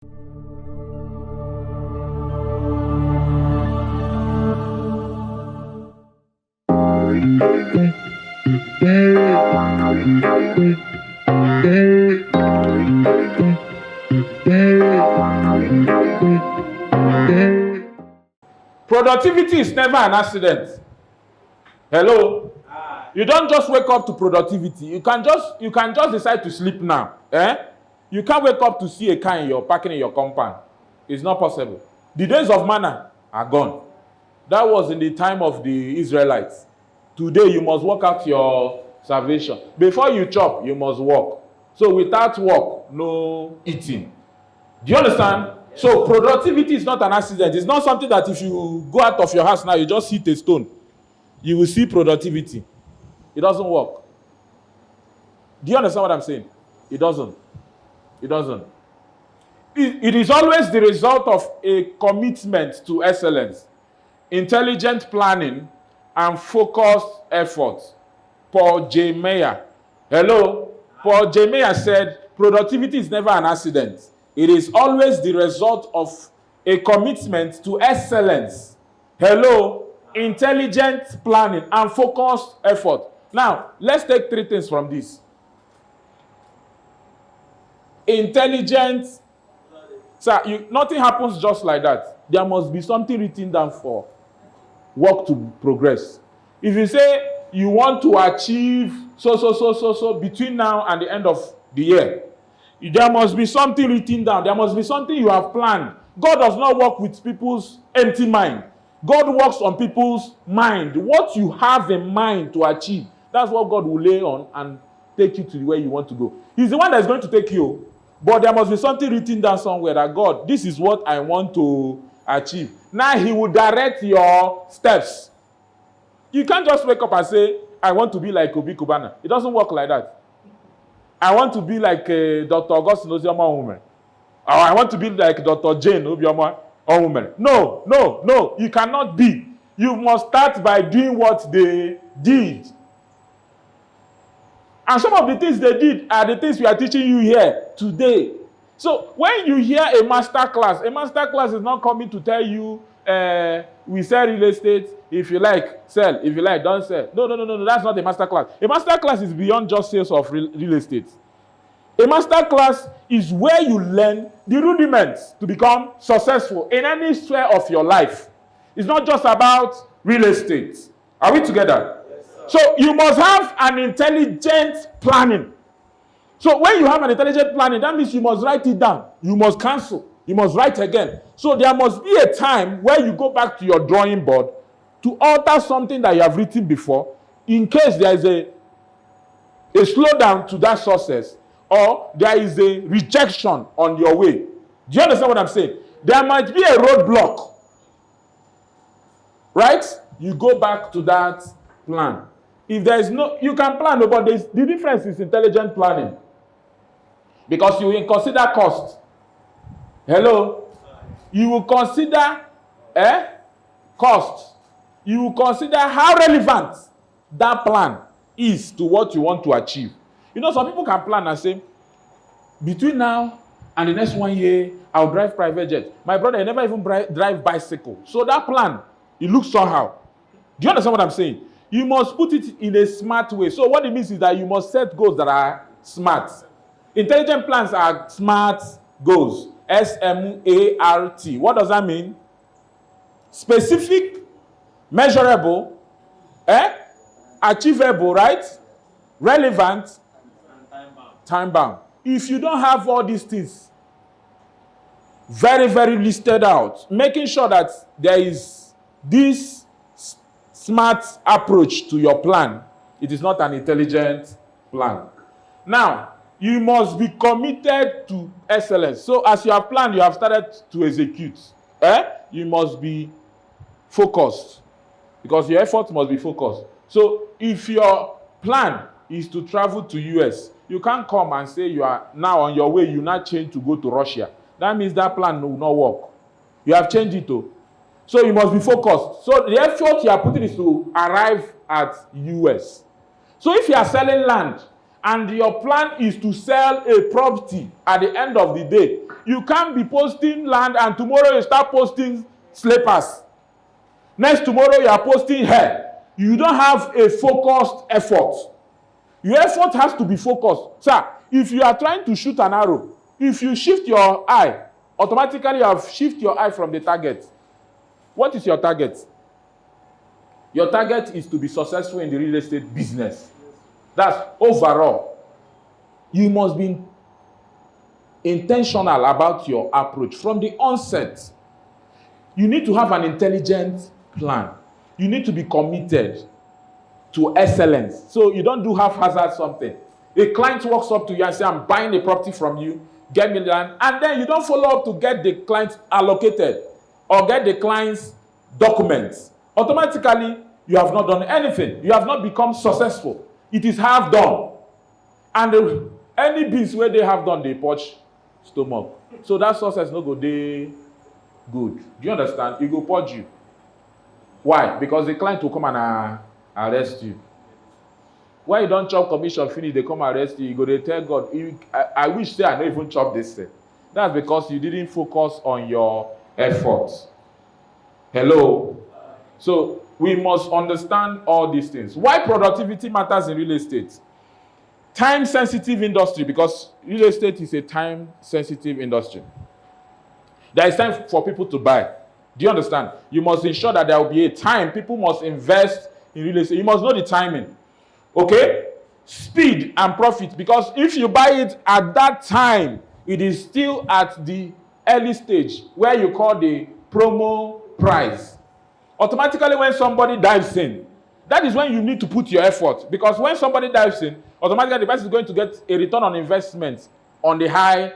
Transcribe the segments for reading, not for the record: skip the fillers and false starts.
Productivity is never an accident. Hello? You don't just wake up to productivity. You can just decide to sleep now. You can't wake up to see a car in your parking in your compound. It's not possible. The days of manna are gone. That was in the time of the Israelites. Today you must work out your salvation. Before you chop, you must work. So without work, no eating. Do you understand? So productivity is not an accident. It's not something that if you go out of your house now, you just hit a stone. You will see productivity. It doesn't work. Do you understand what I'm saying? It doesn't. It doesn't. It is always the result of a commitment to excellence, intelligent planning, and focused effort. Paul J. Meyer. Hello? Paul J. Meyer said, productivity is never an accident. It is always the result of a commitment to excellence. Hello? Intelligent planning and focused effort. Now, let's take three things from this. Intelligent. So, nothing happens just like that. There must be something written down for work to progress. If you say you want to achieve so between now and the end of the year, there must be something written down. There must be something you have planned. God does not work with people's empty mind. God works on people's mind. What you have in mind to achieve, that's what God will lay on and take you to where you want to go. He's the one that's going to take you. But there must be something written down somewhere that God, this is what I want to achieve. Now he will direct your steps. You can't just wake up and say, I want to be like Obi Kubana. It doesn't work like that. I want to be like Dr. Augustine Ozioma woman. Or I want to be like Dr. Jane Obioma woman. No. You cannot be. You must start by doing what they did. And some of the things they did are the things we are teaching you here today. So when you hear a masterclass is not coming to tell you, we sell real estate. If you like, sell. If you like, don't sell. No. That's not a masterclass. A masterclass is beyond just sales of real estate. A masterclass is where you learn the rudiments to become successful in any sphere of your life. It's not just about real estate. Are we together? So you must have an intelligent planning. So when you have an intelligent planning, that means you must write it down. You must cancel. You must write again. So there must be a time where you go back to your drawing board to alter something that you have written before in case there is a slowdown to that success or there is a rejection on your way. Do you understand what I'm saying? There might be a roadblock. Right? You go back to that plan. If there is no, you can plan, but the difference is intelligent planning. Because you will consider cost. Hello? You will consider cost. You will consider how relevant that plan is to what you want to achieve. You know, some people can plan and say, between now and the next 1 year, I'll drive private jet. My brother, he never even drive bicycle. So that plan, it looks somehow. Do you understand what I'm saying? You must put it in a smart way. So what it means is that you must set goals that are smart. Intelligent plans are smart goals. SMART. What does that mean? Specific, measurable, achievable, right? Relevant, time-bound. If you don't have all these things very, very listed out, making sure that there is this smart approach to your plan, it is not an intelligent plan. Now, you must be committed to excellence. So as you have planned, you have started to execute. You must be focused because your effort must be focused. So if your plan is to travel to US, you can't come and say you are now on your way, you now change to go to Russia. That means that plan will not work. You have changed it too. So you must be focused. So the effort you are putting is to arrive at US. So if you are selling land and your plan is to sell a property at the end of the day, You can't be posting land and tomorrow you start posting slippers. Next tomorrow you are posting hair. You don't have a focused effort. Your effort has to be focused. Sir, if you are trying to shoot an arrow, if you shift your eye, automatically you have shifted your eye from the target. What is your target? Your target is to be successful in the real estate business. That's overall. You must be intentional about your approach from the onset. You need to have an intelligent plan. You need to be committed to excellence. So you don't do haphazard something. A client walks up to you and says, I'm buying a property from you, get me land, and then you don't follow up to get the client allocated or get the client's documents. Automatically, you have not done anything. You have not become successful. It is half done. And any business where they have done, they purge stomach. So that success no go dey good. Do you understand? It go purge you. Why? Because the client will come and arrest you. When you don't chop commission finish, they come arrest you. You go, they tell God, I wish say I don't even chop this thing. That's because you didn't focus on your efforts. Hello? So we must understand all these things. Why productivity matters in real estate? Time-sensitive industry, because real estate is a time-sensitive industry. There is time for people to buy. Do you understand? You must ensure that there will be a time. People must invest in real estate. You must know the timing. Okay? Speed and profit. Because if you buy it at that time, it is still at the early stage where you call the promo price. Automatically, when somebody dives in, that is when you need to put your effort. Because when somebody dives in, automatically the person is going to get a return on investment on the high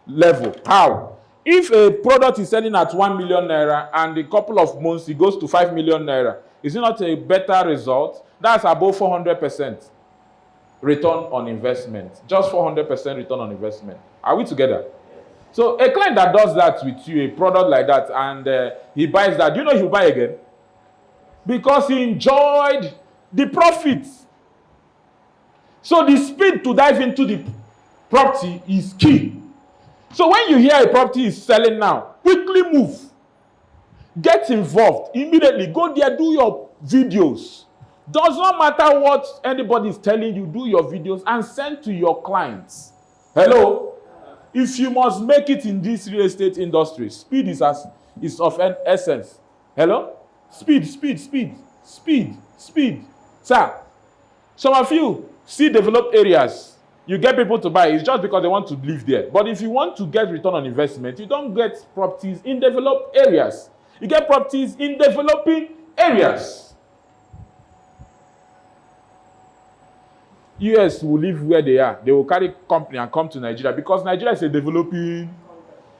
level. How? If a product is selling at 1 million naira and a couple of months it goes to 5 million naira, is it not a better result? That's above 400% return on investment. Just 400% return on investment. Are we together? So a client that does that with you, a product like that, and he buys that, do you know he'll buy again? Because he enjoyed the profits. So the speed to dive into the property is key. So when you hear a property is selling now, quickly move. Get involved. Immediately go there, do your videos. Does not matter what anybody is telling you, do your videos and send to your clients. Hello? If you must make it in this real estate industry, speed is of an essence. Hello? Speed. Sir, some of you see developed areas. You get people to buy. It's just because they want to live there. But if you want to get return on investment, you don't get properties in developed areas. You get properties in developing areas. US will live where they are. They will carry company and come to Nigeria because Nigeria is a developing.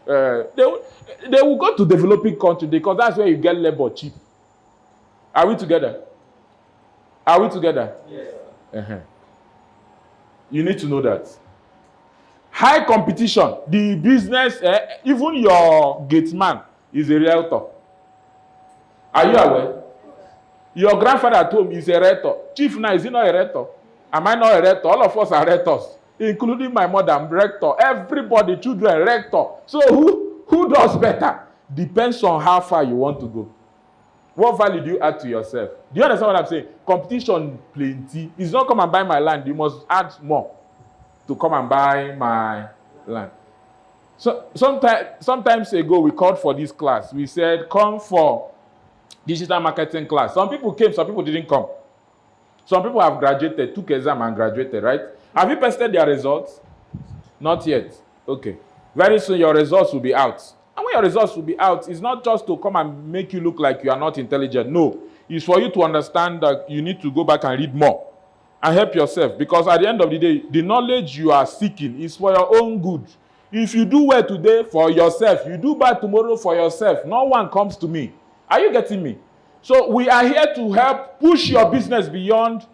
They will go to developing country because that's where you get labor cheap. Are we together? Are we together? Yes. Uh-huh. You need to know that. High competition. The business, even your gate man is a realtor. Are you aware? Your grandfather at home is a realtor. Chief now, is he not a realtor? Am I not a rector? All of us are rectors, including my mother. I'm rector. Everybody, children, rector. So who does better? Depends on how far you want to go. What value do you add to yourself? Do you understand what I'm saying? Competition plenty. It's not come and buy my land. You must add more to come and buy my land. So sometimes ago, we called for this class. We said, come for digital marketing class. Some people came, some people didn't come. Some people have graduated, took exam and graduated, right? Have you posted their results? Not yet. Okay. Very soon your results will be out. And when your results will be out, it's not just to come and make you look like you are not intelligent. No. It's for you to understand that you need to go back and read more and help yourself. Because at the end of the day, the knowledge you are seeking is for your own good. If you do well today for yourself, you do bad tomorrow for yourself. No one comes to me. Are you getting me? So we are here to help push your business beyond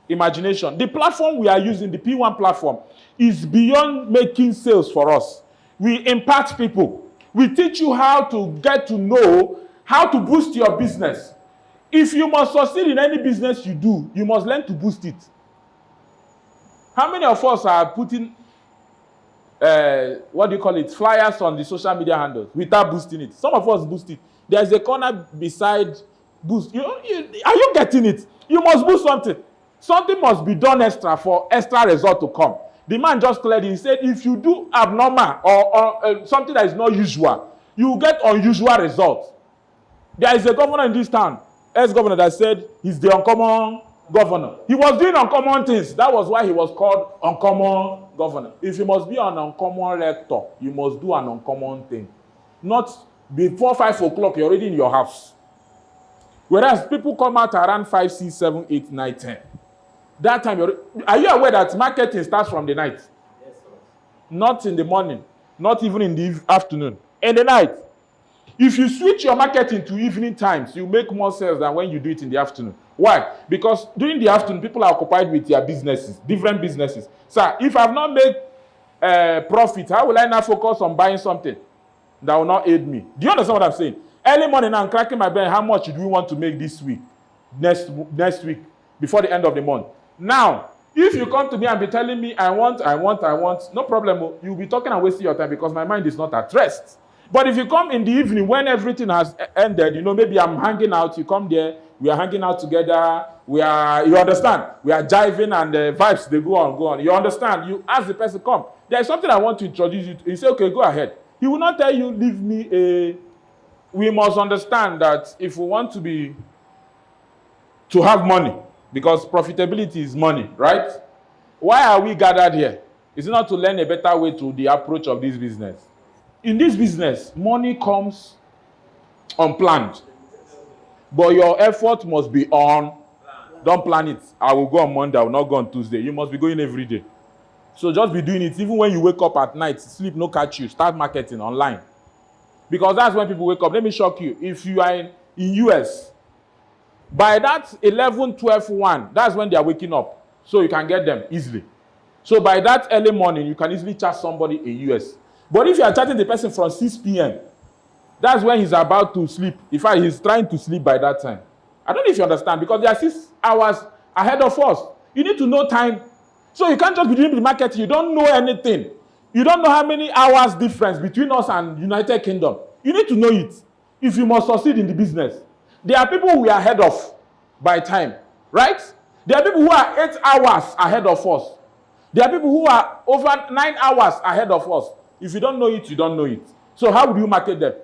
imagination. The platform we are using, the P1 platform, is beyond making sales for us. We impact people. We teach you how to get to know how to boost your business. If you must succeed in any business you do, you must learn to boost it. How many of us are putting what do you call it, flyers on the social media handles without boosting it. Some of us boost it. There's a corner beside boost. Are you getting it? You must boost something. Something must be done extra for extra result to come. The man just cleared it. He said, if you do abnormal or something that is not usual, you will get unusual results. There is a governor in this town, ex-governor, that said he's the uncommon governor. He was doing uncommon things. That was why he was called uncommon governor. If you must be an uncommon rector, you must do an uncommon thing. Not before 5 o'clock, you're already in your house. Whereas people come out around 5, 6, 7, 8, 9, 10. That time, are you aware that marketing starts from the night? Yes, sir. Not in the morning, not even in the afternoon. In the night. If you switch your marketing to evening times, you make more sales than when you do it in the afternoon. Why? Because during the afternoon, people are occupied with their businesses, different businesses. So if I've not made profit, how will I now focus on buying something that will not aid me? Do you understand what I'm saying? Early morning, I'm cracking my brain. How much do we want to make this week, next week, before the end of the month? Now, if you come to me and be telling me, I want, no problem. You'll be talking and wasting your time because my mind is not at rest. But if you come in the evening when everything has ended, maybe I'm hanging out, you come there, we are hanging out together, you understand? We are jiving and the vibes, they go on. You understand? You ask the person, come. There's something I want to introduce you to. He say, okay, go ahead. He will not tell you, leave me we must understand that if we want to have money, because profitability is money, right? Why are we gathered here? Is it not to learn a better way to the approach of this business? In this business, money comes unplanned. But your effort must be on. Don't plan it. I will go on Monday, I will not go on Tuesday. You must be going every day. So just be doing it. Even when you wake up at night, sleep no catch you. Start marketing online. Because that's when people wake up. Let me shock you. If you are in US, by that 11, 12, 1, that's when they are waking up. So you can get them easily. So by that early morning, you can easily chat somebody in US. But if you are chatting the person from 6 p.m., that's when he's about to sleep. In fact, he's trying to sleep by that time. I don't know if you understand, because they are 6 hours ahead of us. You need to know time. So you can't just be doing the marketing. You don't know anything. You don't know how many hours difference between us and United Kingdom. You need to know it if you must succeed in the business. There are people we are ahead of by time, right? There are people who are 8 hours ahead of us. There are people who are over 9 hours ahead of us. If you don't know it, you don't know it. So how would you market them?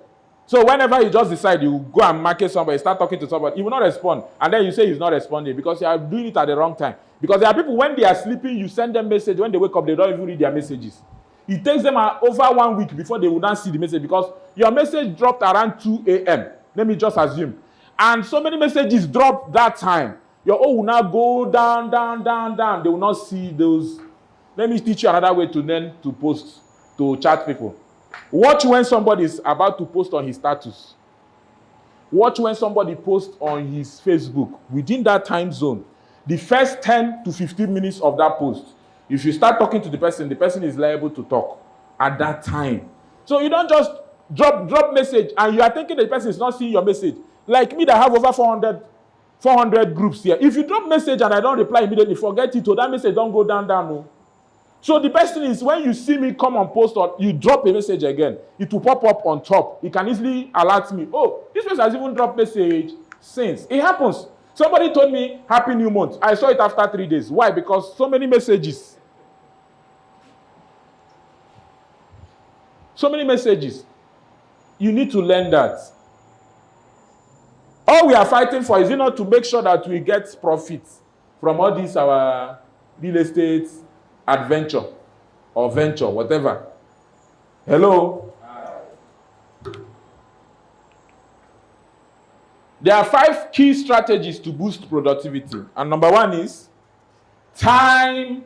So whenever you just decide you go and market somebody, start talking to somebody, he will not respond. And then you say he's not responding because you are doing it at the wrong time. Because there are people, when they are sleeping, you send them message. When they wake up, they don't even read their messages. It takes them over 1 week before they will not see the message, because your message dropped around 2 a.m. Let me just assume. And so many messages dropped that time. Your own will now go down. They will not see those. Let me teach you another way to post, to chat people. Watch when somebody is about to post on his status. Watch when somebody posts on his Facebook. Within that time zone, the first 10 to 15 minutes of that post, if you start talking to the person is liable to talk at that time. So you don't just drop message and you are thinking the person is not seeing your message. Like me that have over 400 groups here. If you drop message and I don't reply immediately, forget it. So that message don't go down. No. So the best thing is when you see me come on post or you drop a message again, it will pop up on top. It can easily alert me. Oh, this person has even dropped message since. It happens. Somebody told me Happy New Month. I saw it after 3 days. Why? Because so many messages. So many messages. You need to learn that. All we are fighting for is not to make sure that we get profit from all this our real estate adventure or venture, whatever. Hello? There are 5 key strategies to boost productivity. And number 1 is time.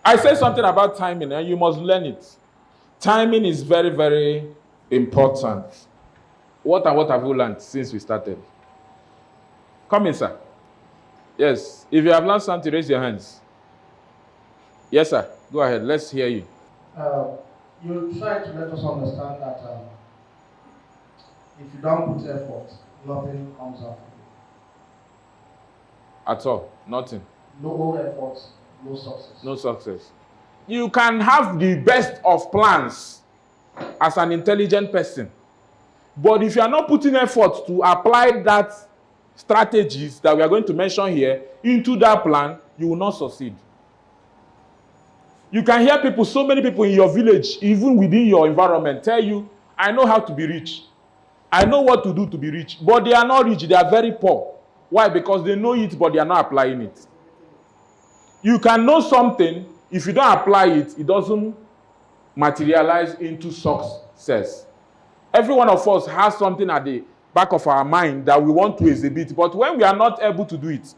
I said something about timing, and you must learn it. Timing is very, very important. What have you learned since we started? Come in, sir. Yes. If you have learned something, raise your hands. Yes, sir. Go ahead. Let's hear you. You try to let us understand that if you don't put effort, nothing comes out. At all? Nothing? No effort, no success. No success. You can have the best of plans as an intelligent person. But if you are not putting effort to apply that strategies that we are going to mention here into that plan, you will not succeed. You can hear people, so many people in your village, even within your environment, tell you, I know how to be rich. I know what to do to be rich. But they are not rich, they are very poor. Why? Because they know it, but they are not applying it. You can know something, if you don't apply it, it doesn't materialize into success. Every one of us has something at the back of our mind that we want to exhibit, but when we are not able to do it.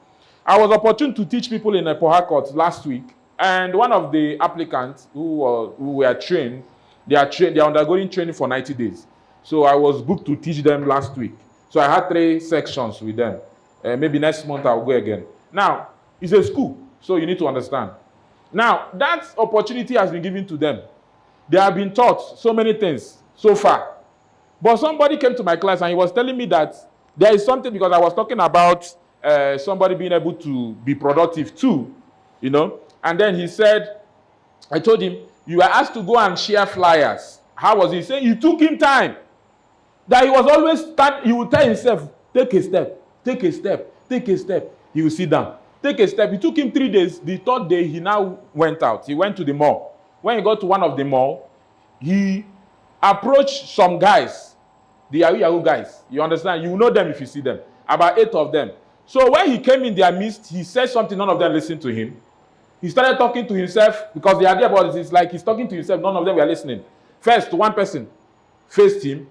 I was opportune to teach people in a Port Harcourt last week, and one of the applicants who were trained, they are undergoing training for 90 days. So I was booked to teach them last week. So I had 3 sections with them. Maybe next month I'll go again. Now, it's a school, so you need to understand. Now, that opportunity has been given to them. They have been taught so many things so far. But somebody came to my class and he was telling me that there is something, because I was talking about somebody being able to be productive too, you know. And then he said, I told him, you were asked to go and share flyers. How was he? He said, it took him time. That he was always, he would tell himself, take a step, take a step, take a step. He would sit down, take a step. It took him 3 days. The 3rd day, he now went out. He went to the mall. When he got to one of the mall, he approached some guys, the Yahoo guys. You understand? You know them if you see them. About 8 of them. So when he came in their midst, he said something, none of them listened to him. He started talking to himself, because the idea about it is like he's talking to himself, none of them were listening. First, one person faced him.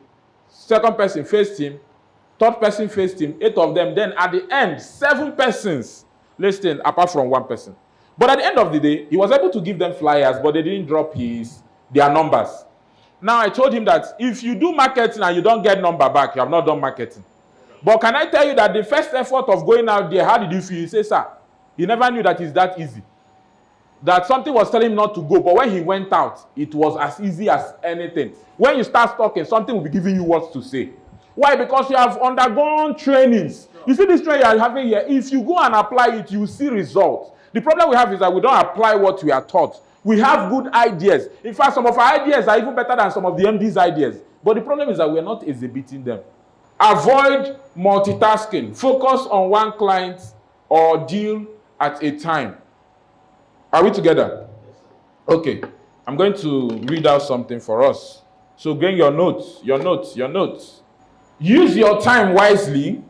Second person faced him. Third person faced him. 8 of them. Then at the end, 7 persons listened apart from one person. But at the end of the day, he was able to give them flyers, but they didn't drop their numbers. Now I told him that if you do marketing and you don't get number back, you have not done marketing. But can I tell you that the first effort of going out there, how did you feel? He said, sir, he never knew that it's that easy. That something was telling him not to go, but when he went out, it was as easy as anything. When you start talking, something will be giving you what to say. Why? Because you have undergone trainings. You see this training you are having here, if you go and apply it, you will see results. The problem we have is that we don't apply what we are taught. We have good ideas. In fact, some of our ideas are even better than some of the MD's ideas. But the problem is that we are not exhibiting them. Avoid multitasking. Focus on one client or deal at a time. Are we together? Okay. I'm going to read out something for us. So bring your notes. Use your time wisely.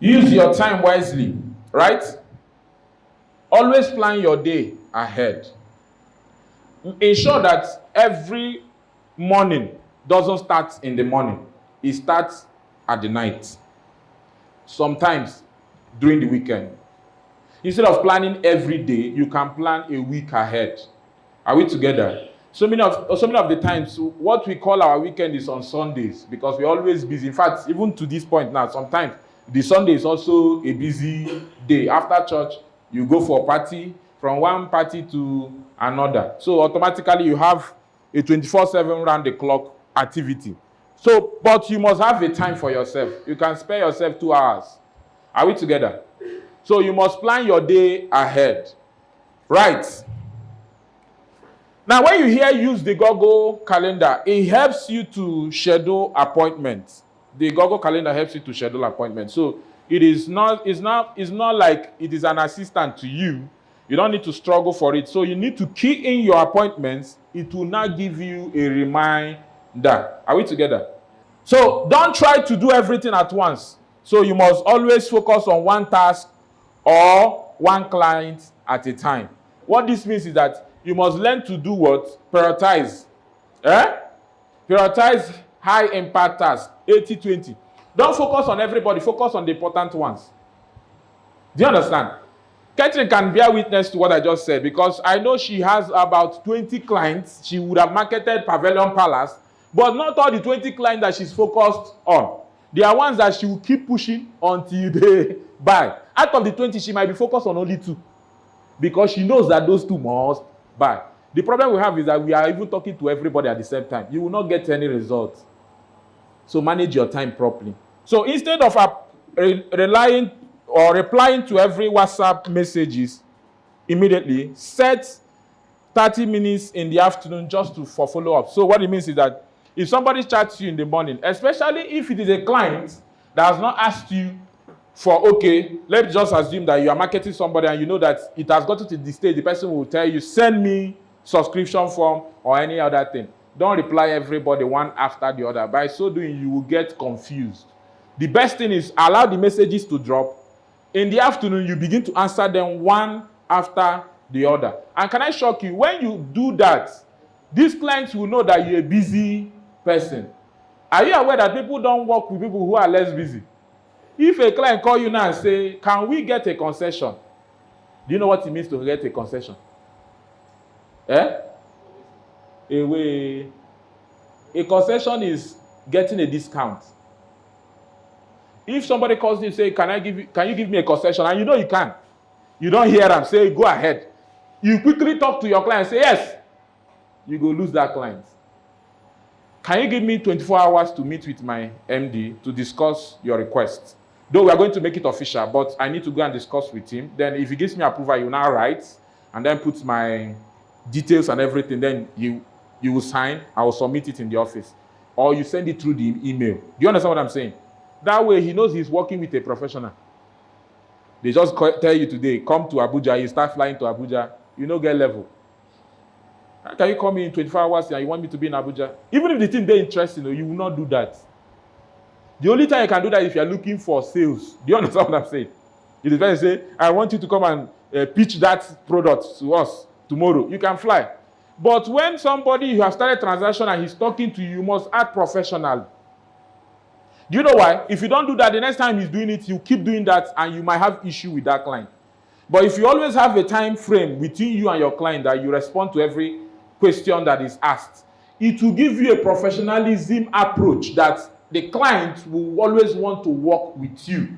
Use your time wisely, right? Always plan your day ahead. Ensure that every morning doesn't start in the morning. It starts at the night. Sometimes during the weekend. Instead of planning every day, you can plan a week ahead. Are we together? So many of the times, what we call our weekend is on Sundays because we're always busy. In fact, even to this point now, sometimes the Sunday is also a busy day. After church, you go for a party, from one party to another. So automatically you have a 24/7 round-the-clock activity. So, but you must have a time for yourself. You can spare yourself 2 hours. Are we together? So you must plan your day ahead. Right. Now, when you hear use the Google Calendar, it helps you to schedule appointments. The Google Calendar helps you to schedule appointments. So it's not like it is an assistant to you. You don't need to struggle for it. So you need to key in your appointments. It will now give you a reminder. Are we together? So don't try to do everything at once. So you must always focus on one task or one client at a time. What this means is that you must learn to do what? Prioritize. Prioritize high impact tasks, 80-20. Don't focus on everybody, focus on the important ones. Do you understand? Catherine can bear witness to what I just said because I know she has about 20 clients. She would have marketed Pavilion Palace, but not all the 20 clients that she's focused on. There are ones that she will keep pushing until they buy. Out of the 20, she might be focused on only 2 because she knows that those 2 must buy. The problem we have is that we are even talking to everybody at the same time. You will not get any results. So manage your time properly. So instead of relying or replying to every WhatsApp messages immediately. Set 30 minutes in the afternoon just for follow-up. So what it means is that if somebody chats you in the morning, especially if it is a client that has not asked you for, okay, let's just assume that you are marketing somebody and you know that it has gotten to the stage, the person will tell you, send me subscription form or any other thing. Don't reply everybody one after the other. By so doing, you will get confused. The best thing is allow the messages to drop. In the afternoon, you begin to answer them one after the other. And can I shock you? When you do that, these clients will know that you're a busy person. Are you aware that people don't work with people who are less busy? If a client call you now and say, can we get a concession? Do you know what it means to get a concession? A concession is getting a discount. If somebody calls you and say, can you give me a concession? And you know you can. You don't hear them say, go ahead. You quickly talk to your client and say, yes. You go lose that client. Can you give me 24 hours to meet with my MD to discuss your request? Though we are going to make it official, but I need to go and discuss with him. Then if he gives me approval, you now write and then put my details and everything. Then you will sign. I will submit it in the office. Or you send it through the email. Do you understand what I'm saying? That way he knows he's working with a professional. They just tell you today, come to Abuja. You start flying to Abuja. You know, get level. How can you call me in 24 hours and you want me to be in Abuja? Even if the thing they're interested in, you will not do that. The only time you can do that is if you're looking for sales. Do you understand what I'm saying? It is better to say, I want you to come and pitch that product to us tomorrow. You can fly. But when somebody, you have started transaction and he's talking to you, you must act professional. Do you know why? If you don't do that, the next time he's doing it, you keep doing that and you might have issue with that client. But if you always have a time frame between you and your client that you respond to every question that is asked, it will give you a professionalism approach that the client will always want to work with you.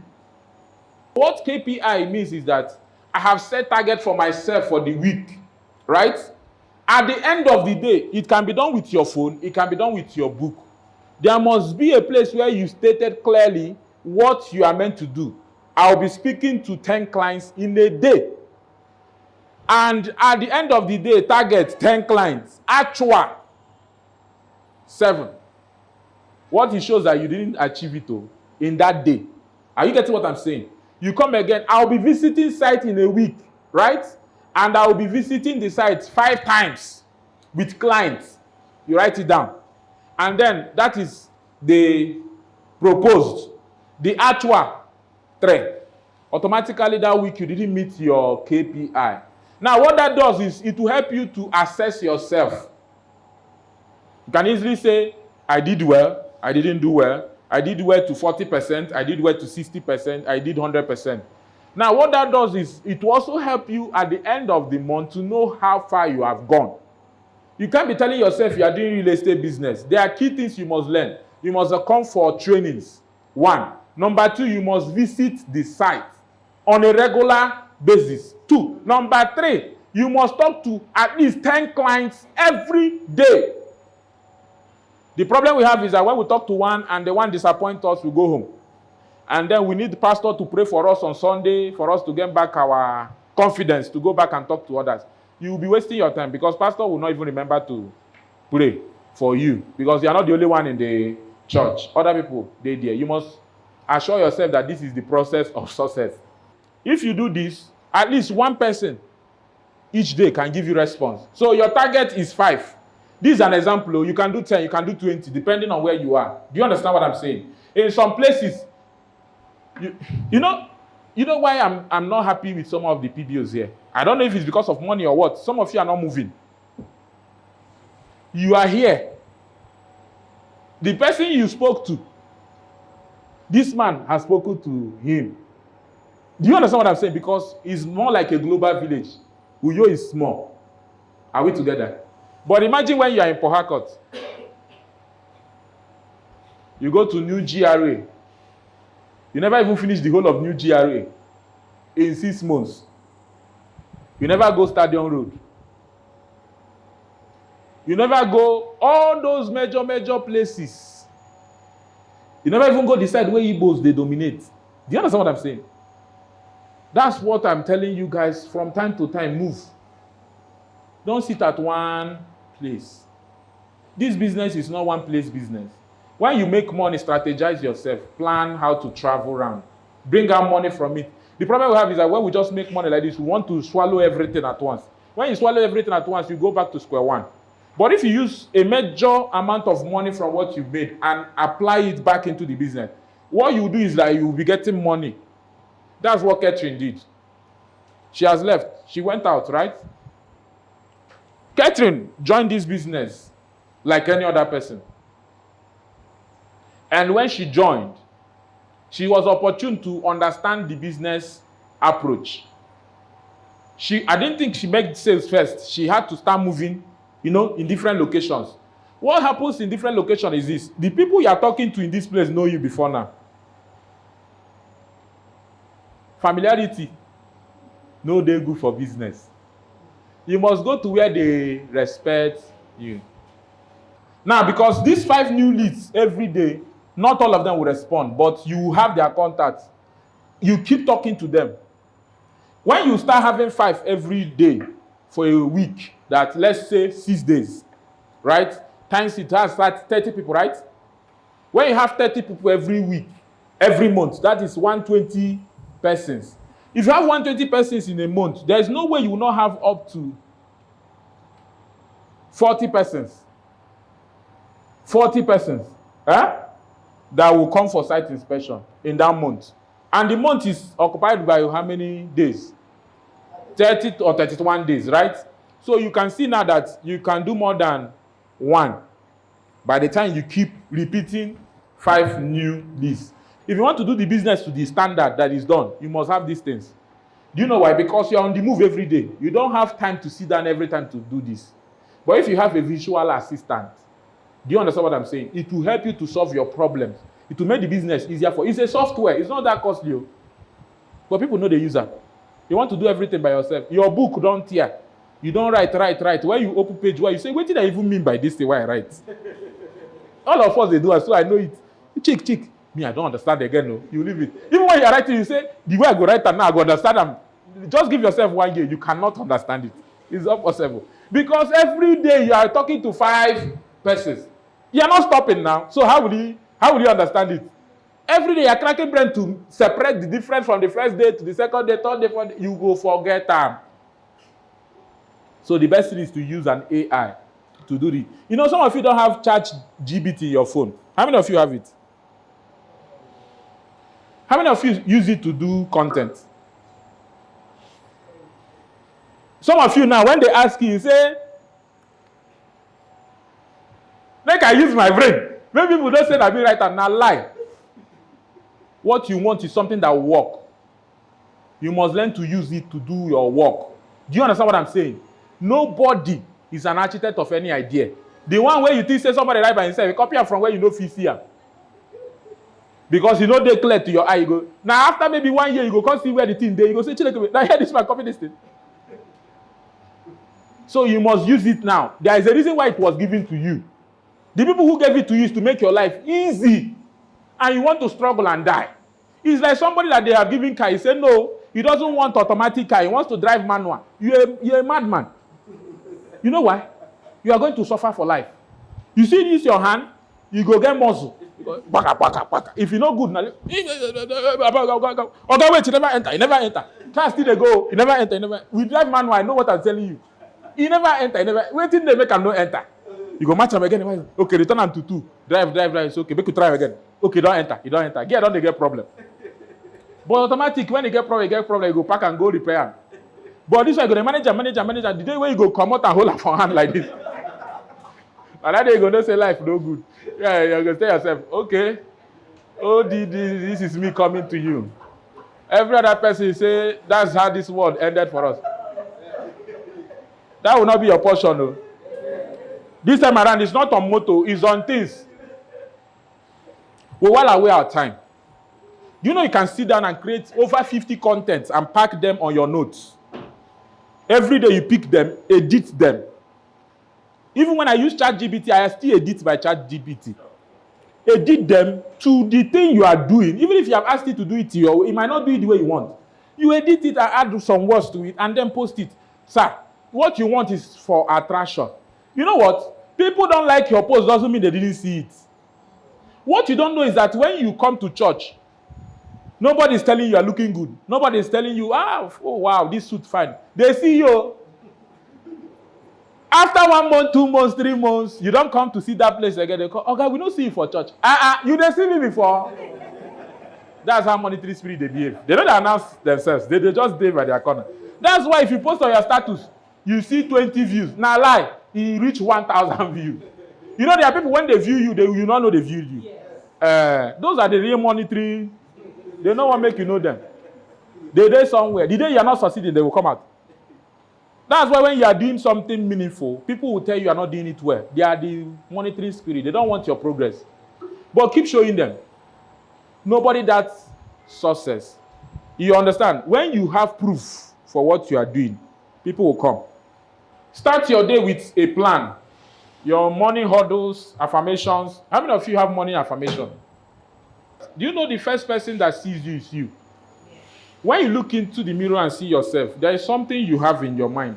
What KPI means is that I have set target for myself for the week, right? At the end of the day, it can be done with your phone, it can be done with your book. There must be a place where you stated clearly what you are meant to do. I'll be speaking to 10 clients in a day. And at the end of the day, target 10 clients. Actual 7. What it shows that you didn't achieve it in that day. Are you getting what I'm saying? You come again, I'll be visiting site in a week, right? And I'll be visiting the site 5 times with clients. You write it down. And then that is the proposed. The actual 3. Automatically that week you didn't meet your KPI. Now what that does is it will help you to assess yourself. You can easily say, I did well, I didn't do well, I did well to 40%, I did well to 60%, I did 100%. Now what that does is it will also help you at the end of the month to know how far you have gone. You can't be telling yourself you are doing real estate business. There are key things you must learn. You must come for trainings. 1. Number 2, you must visit the site on a regular basis. 2. Number 3, you must talk to at least 10 clients every day. The problem we have is that when we talk to one and the one disappoints us, we go home. And then we need the pastor to pray for us on Sunday for us to get back our confidence to go back and talk to others. You will be wasting your time because pastor will not even remember to pray for you because you are not the only one in the church. Other people, they're there. You must assure yourself that this is the process of success. If you do this, at least one person each day can give you response. So your target is 5. This is an example. You can do 10, you can do 20, depending on where you are. Do you understand what I'm saying? In some places, you know why I'm not happy with some of the PBOs here? I don't know if it's because of money or what. Some of you are not moving. You are here. The person you spoke to, this man has spoken to him. Do you understand what I'm saying? Because it's more like a global village. Uyo is small. Are we together? But imagine when you are in Port Harcourt. You go to New GRA. You never even finish the whole of New GRA in 6 months. You never go Stadium Road. You never go all those major places. You never even go the side where Igbos they dominate. Do you understand what I'm saying? That's what I'm telling you guys from time to time. Move. Don't sit at one place. This business is not one place business. When you make money, strategize yourself. Plan how to travel around. Bring out money from it. The problem we have is that when we just make money like this, we want to swallow everything at once. When you swallow everything at once, you go back to square one. But if you use a major amount of money from what you made and apply it back into the business, what you do is that you will be getting money. That's what Catherine did. She has left. She went out, right? Catherine joined this business like any other person. And when she joined, she was opportune to understand the business approach. I didn't think she made sales first. She had to start moving, in different locations. What happens in different locations is this. The people you are talking to in this place know you before now. Familiarity. No, they're good for business. You must go to where they respect you. Now, because these 5 new leads every day, not all of them will respond, but you have their contacts. You keep talking to them. When you start having 5 every day for a week, that let's say 6 days, right? Times it has 30 people, right? When you have 30 people every week, every month, that is 120 persons. If you have 120 persons in a month, there is no way you will not have up to 40 persons. 40 persons that will come for site inspection in that month. And the month is occupied by how many days? 30 or 31 days, right? So you can see now that you can do more than 1 by the time you keep repeating 5 new leads. If you want to do the business to the standard that is done, you must have these things. Do you know why? Because you're on the move every day. You don't have time to sit down every time to do this. But if you have a visual assistant, do you understand what I'm saying? It will help you to solve your problems. It will make the business easier for you. It's a software. It's not that costly. But people know the user. You want to do everything by yourself. Your book don't tear. You don't write. When you open page 1, you say, what did I even mean by this thing why I write? All of us, they do it, so I know it. Chick. Me, I don't understand again. No. You leave it. Even when you're writing, you say, the way I go write and now I go understand them. Just give yourself 1 year. You cannot understand it. It's not possible. Because every day you are talking to 5 persons. You're not stopping now. So how will you understand it? Every day you're cracking brain to separate the difference from the first day to the second day, third day, fourth day. You go forget time. So the best thing is to use an AI to do it. Some of you don't have ChatGPT in your phone. How many of you have it? How many of you use it to do content? Some of you now, when they ask you, say, make I use my brain. Many people don't say that be right and now lie. What you want is something that will work. You must learn to use it to do your work. Do you understand what I'm saying? Nobody is an architect of any idea. The one where you think say somebody write by himself, you copy it from where you know fear. Because you know they clear to your eye. You go, now after maybe 1 year, you go come see where the thing there. You go say, now here this man copy this thing. So you must use it now. There is a reason why it was given to you. The people who gave it to you is to make your life easy. And you want to struggle and die. It's like somebody that they have given car. He said, no, he doesn't want automatic car. He wants to drive manual. You're a madman. You know why? You are going to suffer for life. You see this your hand, you go get muscle. You go, baka. If you know good, now, okay, wait, you never enter. Car still they go, you never enter. We drive manual, I know what I'm telling you. He never enter, wait till they make him no enter. You go match him again. Okay, return him to 2. Drive. It's okay. Make you try again. Okay, don't enter. You don't enter. Don't they get problem. But automatic, when you get problem, you go pack and go repair. But this way, you go manager. The day where you go come out and hold up for hand like this. And that day you go don't say life no good. Yeah, you're going to tell yourself, okay, this is me coming to you. Every other person say, that's how this world ended for us. That will not be your portion, though. This time around, it's not on motto, it's on things. We while away our time. You can sit down and create over 50 contents and pack them on your notes. Every day you pick them, edit them. Even when I use ChatGPT, I still edit by ChatGPT. edit them to the thing you are doing. Even if you have asked it to do it your way, it might not do it the way you want. You edit it and add some words to it and then post it. Sir, what you want is for attraction. You know what? People don't like your post doesn't mean they didn't see it. What you don't know is that when you come to church, nobody is telling you are looking good. Nobody is telling you, oh wow, this suit fine. They see you. After 1 month, 2 months, 3 months, you don't come to see that place again. They call, okay, we don't see you for church. You didn't see me before. That's how monetary spirit they behave. They don't announce themselves. They just behave at their corner. That's why if you post on your status, you see 20 views. Now lie, you reach 1,000 views. You know there are people when they view you, you not know they viewed you. Yes. Those are the real monetary. They don't want to make you know them. They're there somewhere. The day you are not succeeding, they will come out. That's why when you are doing something meaningful, people will tell you are not doing it well. They are the monetary spirit. They don't want your progress. But keep showing them. Nobody that's success. You understand? When you have proof for what you are doing, people will come. Start your day with a plan. Your morning huddles, affirmations. How many of you have morning affirmation? Do you know the first person that sees you is you? When you look into the mirror and see yourself, there is something you have in your mind.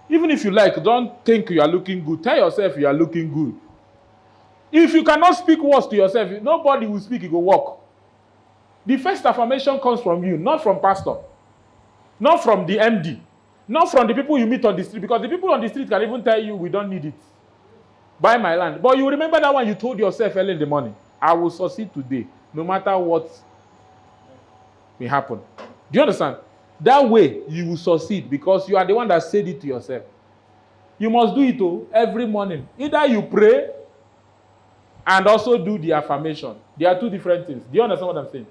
Even if you like, don't think you are looking good. Tell yourself you are looking good. If you cannot speak words to yourself, nobody will speak, it will walk. The first affirmation comes from you, not from pastor, not from the MD, not from the people you meet on the street, because the people on the street can even tell you, we don't need it. Buy my land. But you remember that one you told yourself early in the morning, I will succeed today, no matter what may happen. Do you understand? That way, you will succeed because you are the one that said it to yourself. You must do it every morning. Either you pray and also do the affirmation. There are two different things. Do you understand what I'm saying?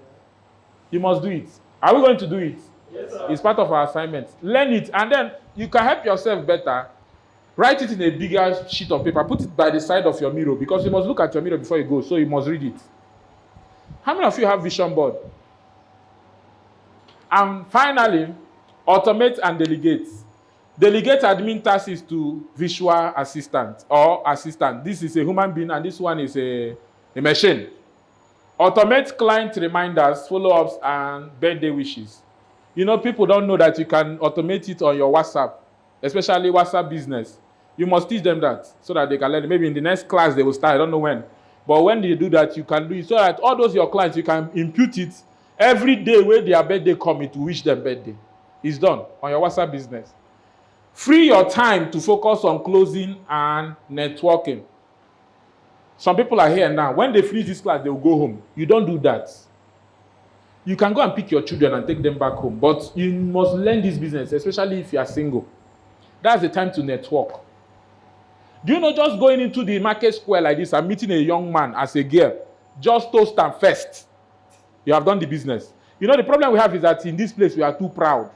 You must do it. Are we going to do it? Yes, sir. It's part of our assignment. Learn it, and then you can help yourself better. Write it in a bigger sheet of paper. Put it by the side of your mirror because you must look at your mirror before you go, so you must read it. How many of you have vision board? And finally, automate and delegate. Delegate admin tasks to visual assistant or assistant. This is a human being and this one is a machine. Automate client reminders, follow-ups, and birthday wishes. You know, people don't know that you can automate it on your WhatsApp, especially WhatsApp business. You must teach them that so that they can learn. Maybe in the next class they will start, I don't know when. But when they do that, you can do it so that all those your clients, you can impute it every day when their birthday come, it will wish them birthday. It's done on your WhatsApp business. Free your time to focus on closing and networking. Some people are here now. When they finish this class, they will go home. You don't do that. You can go and pick your children and take them back home. But you must learn this business, especially if you are single. That's the time to network. Do you know just going into the market square like this and meeting a young man as a girl, just toast and first, you have done the business. You know, the problem we have is that in this place, we are too proud.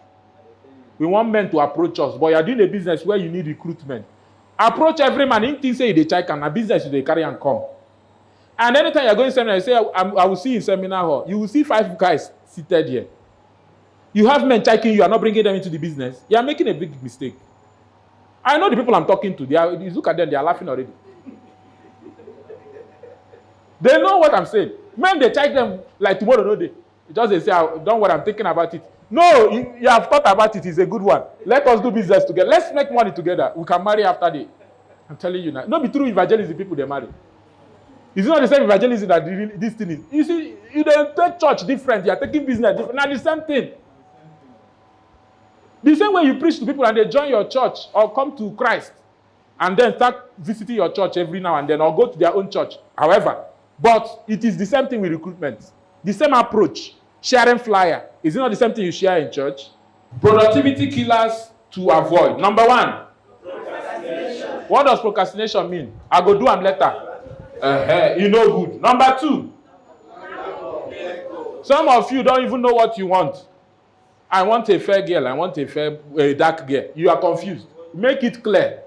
We want men to approach us, but you are doing a business where you need recruitment. Approach every man. In things say they check and a business they carry and come. And anytime you're going to seminar, you say, I will see you in seminar hall. You will see 5 guys seated here. You have men checking you are not bringing them into the business. You are making a big mistake. I know the people I'm talking to. You look at them, they are laughing already. They know what I'm saying. Men, they check them like tomorrow, no day. Just they say, don't worry, I'm thinking about it. No, you have thought about it. It's a good one. Let us do business together. Let's make money together. We can marry after the. I'm telling you now. Not be true evangelism people they marry. It's not the same evangelism that this thing is. You see, you don't take church different. You are taking business different. Now the same thing. The same way you preach to people and they join your church or come to Christ and then start visiting your church every now and then or go to their own church. However, but it is the same thing with recruitment. The same approach. Sharing flyer. Is it not the same thing you share in church? Productivity killers to avoid. Number 1. Procrastination. What does procrastination mean? I go do am later. You know good. Number 2. Some of you don't even know what you want. I want a fair girl. I want a dark girl. You are confused. Make it clear.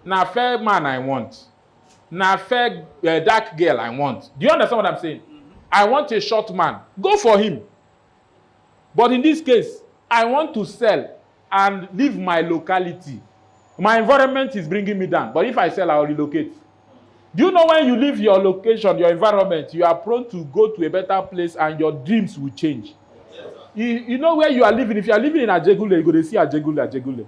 Now fair man I want. Now fair dark girl I want. Do you understand what I'm saying? I want a short man. Go for him. But in this case, I want to sell and leave my locality. My environment is bringing me down. But if I sell, I will relocate. Do you know when you leave your location, your environment, you are prone to go to a better place and your dreams will change? You know where you are living. If you are living in Ajegule, you go to see Ajegule.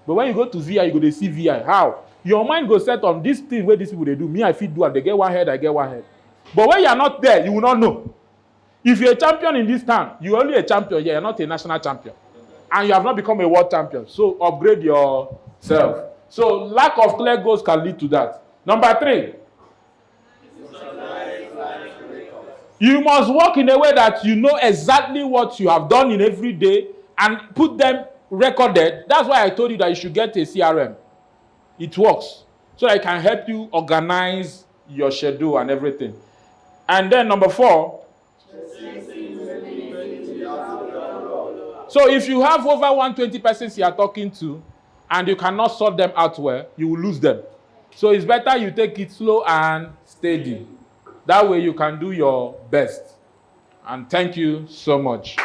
But when you go to VI, you go to see VI. How? Your mind goes set on this thing where these people they do. Me, I fit do, and they get one head, I get one head. But when you are not there, you will not know. If you're a champion in this town, you're only a champion here, you're not a national champion. And you have not become a world champion. So upgrade yourself. So lack of clear goals can lead to that. Number 3. You must work in a way that you know exactly what you have done in every day and put them recorded. That's why I told you that you should get a CRM. It works. So I can help you organize your schedule and everything. And then number 4. So if you have over 120 persons you are talking to and you cannot sort them out well, you will lose them. So it's better you take it slow and steady. That way you can do your best. And thank you so much.